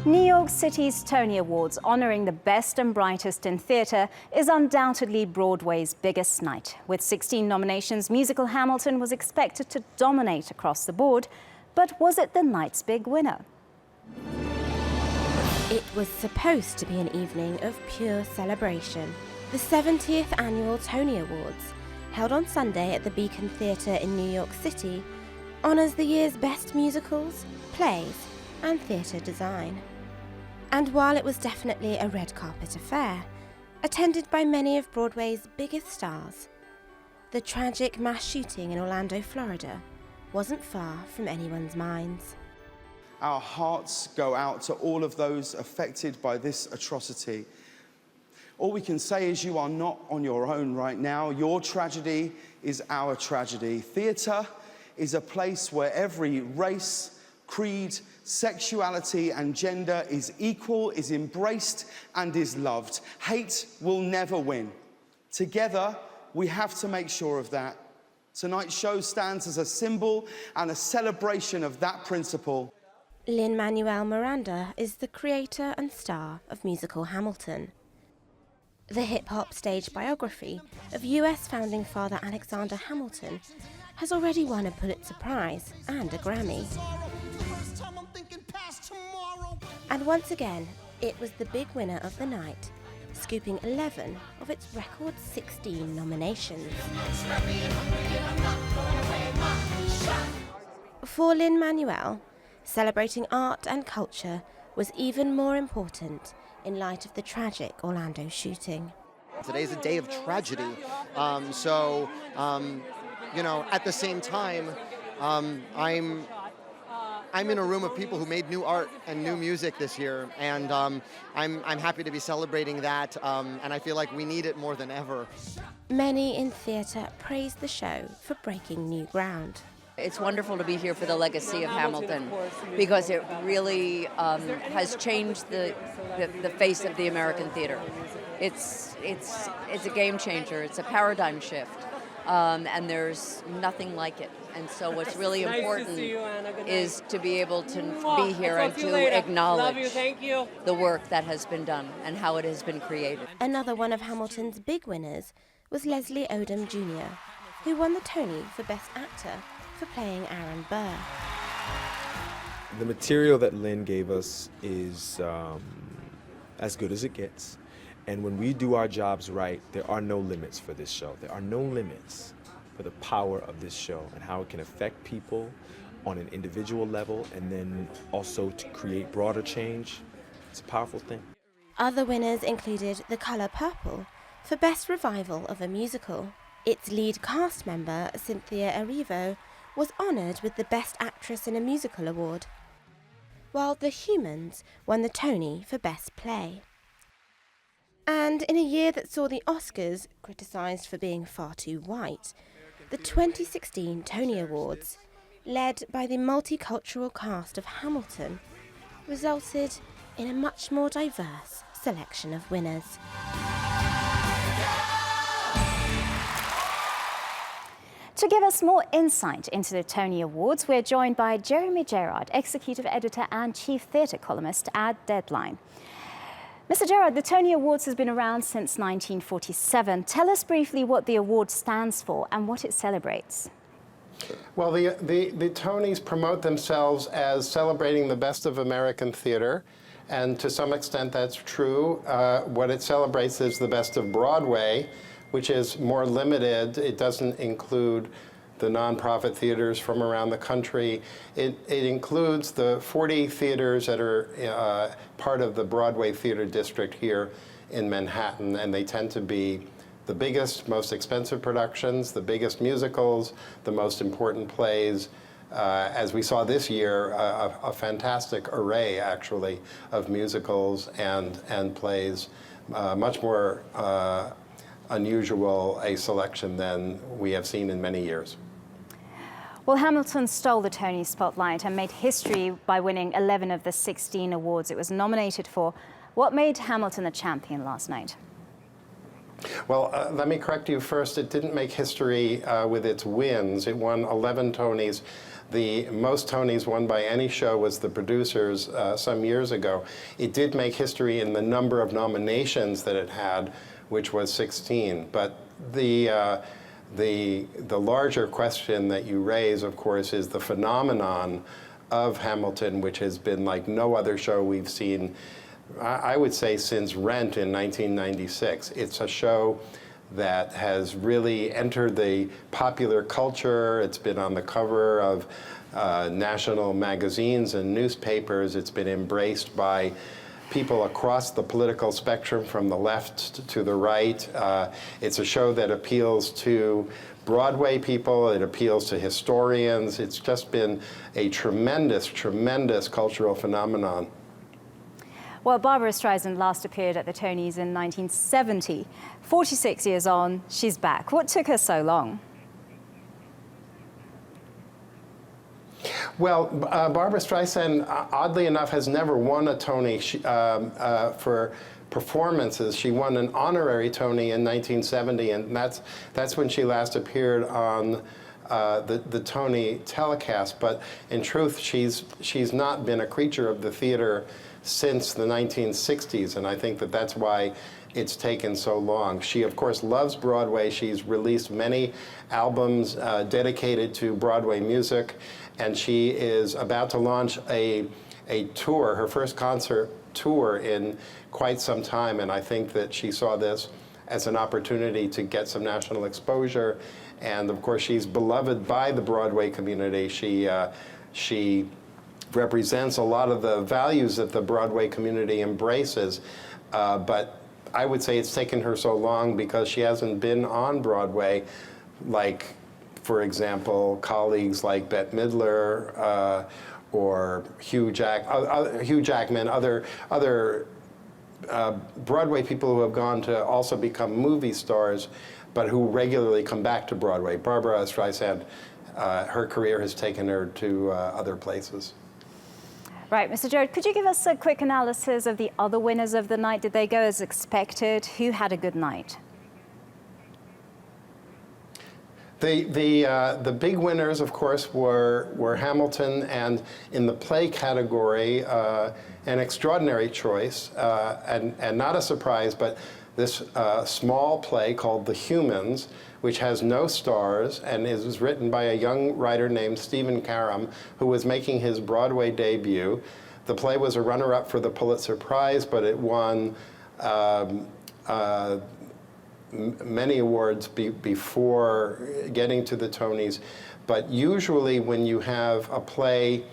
New York City's Tony Awards, honoring the best and brightest in theatre, is undoubtedly Broadway's biggest night. With 16 nominations, musical Hamilton was expected to dominate across the board. But was it the night's big winner? It was supposed to be an evening of pure celebration. The 70th Annual Tony Awards, held on Sunday at the Beacon Theatre in New York City, honours the year's best musicals, plays and theatre design. And while it was definitely a red carpet affair, attended by many of Broadway's biggest stars, the tragic mass shooting in Orlando, Florida, wasn't far from anyone's minds. Our hearts go out to all of those affected by this atrocity. All we can say is you are not on your own right now. Your tragedy is our tragedy. Theatre is a place where every race, creed, sexuality and gender is equal, is embraced and is loved. Hate will never win. Together, we have to make sure of that. Tonight's show stands as a symbol and a celebration of that principle. Lin-Manuel Miranda is the creator and star of musical Hamilton. The hip-hop stage biography of US founding father Alexander Hamilton has already won a Pulitzer Prize and a Grammy. And once again, it was the big winner of the night, scooping 11 of its record 16 nominations. For Lin-Manuel, celebrating art and culture was even more important in light of the tragic Orlando shooting. Today's a day of tragedy, at the same time, I'm in a room of people who made new art and new music this year, and I'm happy to be celebrating that, and I feel like we need it more than ever. Many in theatre praised the show for breaking new ground. It's wonderful to be here for the legacy of Hamilton because it really has changed the face of the American theater. It's a game changer. It's a paradigm shift, and there's nothing like it. And so what's really important is to be able to be here and to acknowledge the work that has been done and how it has been created. Another one of Hamilton's big winners was Leslie Odom Jr., who won the Tony for Best Actor for playing Aaron Burr. The material that Lin gave us is as good as it gets. And when we do our jobs right, there are no limits for this show. There are no limits for the power of this show and how it can affect people on an individual level and then also to create broader change. It's a powerful thing. Other winners included The Color Purple for Best Revival of a Musical. Its lead cast member, Cynthia Erivo, was honoured with the Best Actress in a Musical award, while The Humans won the Tony for Best Play. And in a year that saw the Oscars criticised for being far too white, the 2016 Tony Awards, led by the multicultural cast of Hamilton, resulted in a much more diverse selection of winners. To give us more insight into the Tony Awards, we're joined by Jeremy Gerard, Executive Editor and Chief Theatre Columnist at Deadline. Mr. Gerard, the Tony Awards has been around since 1947. Tell us briefly what the award stands for and what it celebrates. Well, the Tonys promote themselves as celebrating the best of American theater, and to some extent that's true. What it celebrates is the best of Broadway, which is more limited. It doesn't include the nonprofit theaters from around the country. It includes the 40 theaters that are part of the Broadway theater district here in Manhattan, and they tend to be the biggest, most expensive productions, the biggest musicals, the most important plays. As we saw this year, a fantastic array, actually, of musicals and plays, much more unusual a selection than we have seen in many years. Well, Hamilton stole the Tony spotlight and made history by winning 11 of the 16 awards it was nominated for. What made Hamilton a champion last night? Well, let me correct you first. It didn't make history with its wins. It won 11 Tonys. The most Tonys won by any show was The Producers some years ago. It did make history in the number of nominations that it had, which was 16. But the larger question that you raise, of course, is the phenomenon of Hamilton, which has been like no other show we've seen, I would say, since Rent in 1996. It's a show that has really entered the popular culture. It's been on the cover of national magazines and newspapers. It's been embraced by people across the political spectrum, from the left to the right. It's a show that appeals to Broadway people. It appeals to historians. It's just been a tremendous, tremendous cultural phenomenon. Well, Barbra Streisand last appeared at the Tonys in 1970. 46 years on, she's back. What took her so long? Well, Barbra Streisand, oddly enough, has never won a Tony for performances. She won an honorary Tony in 1970, and that's when she last appeared on the Tony telecast. But in truth, she's not been a creature of the theater since the 1960s, and I think that that's why it's taken so long. She, of course, loves Broadway. She's released many albums dedicated to Broadway music, and she is about to launch a tour, her first concert tour in quite some time, and I think that she saw this as an opportunity to get some national exposure. And of course, she's beloved by the Broadway community. She represents a lot of the values that the Broadway community embraces, but I would say it's taken her so long because she hasn't been on Broadway, like, for example, colleagues like Bette Midler or Hugh Jackman, other Broadway people who have gone to also become movie stars, but who regularly come back to Broadway. Barbra Streisand, her career has taken her to other places. Right, Mr. Gerard, could you give us a quick analysis of the other winners of the night? Did they go as expected? Who had a good night? The big winners, of course, were Hamilton, and in the play category, an extraordinary choice, and not a surprise, but this small play called The Humans, which has no stars and is written by a young writer named Stephen Karam, who was making his Broadway debut. The play was a runner-up for the Pulitzer Prize, but it won many awards before getting to the Tonys. But usually when you have a play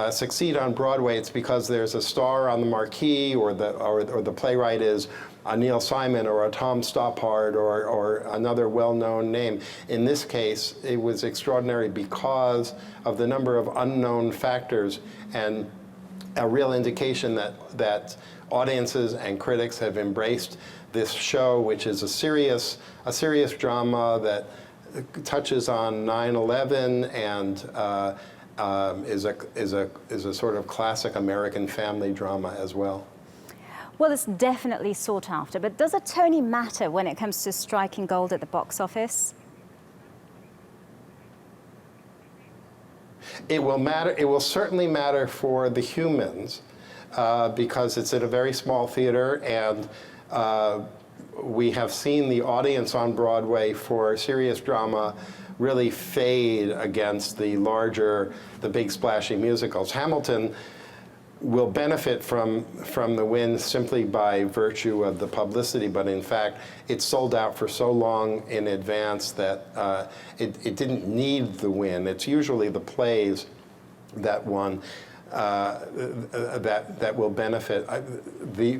succeed on Broadway, it's because there's a star on the marquee, or the playwright is a Neil Simon or a Tom Stoppard or another well-known name. In this case, it was extraordinary because of the number of unknown factors and a real indication that audiences and critics have embraced this show, which is a serious drama that touches on 9/11 and is a sort of classic American family drama as well. Well, it's definitely sought after, but does a Tony matter when it comes to striking gold at the box office? It will matter. It will certainly matter for The Humans because it's at a very small theater, and we have seen the audience on Broadway for serious drama really fade against the big splashy musicals. Hamilton will benefit from the win simply by virtue of the publicity, but in fact, it sold out for so long in advance that it didn't need the win. It's usually the plays that won that will benefit.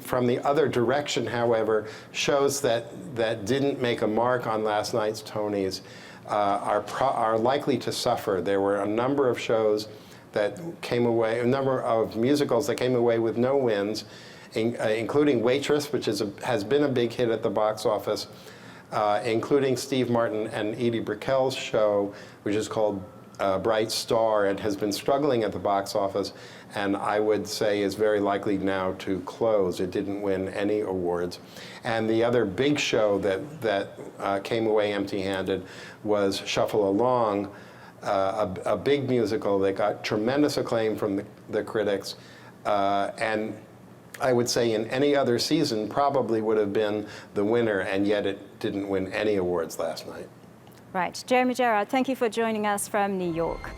From the other direction, however, shows that didn't make a mark on last night's Tonys are likely to suffer. There were a number of shows that came away, a number of musicals that came away with no wins, including Waitress, which has been a big hit at the box office, including Steve Martin and Edie Brickell's show, which is called a bright star and has been struggling at the box office, and I would say is very likely now to close. It didn't win any awards. And the other big show that came away empty-handed was Shuffle Along, a big musical that got tremendous acclaim from the critics, and I would say in any other season probably would have been the winner, and yet it didn't win any awards last night. Right. Jeremy Gerard, thank you for joining us from New York.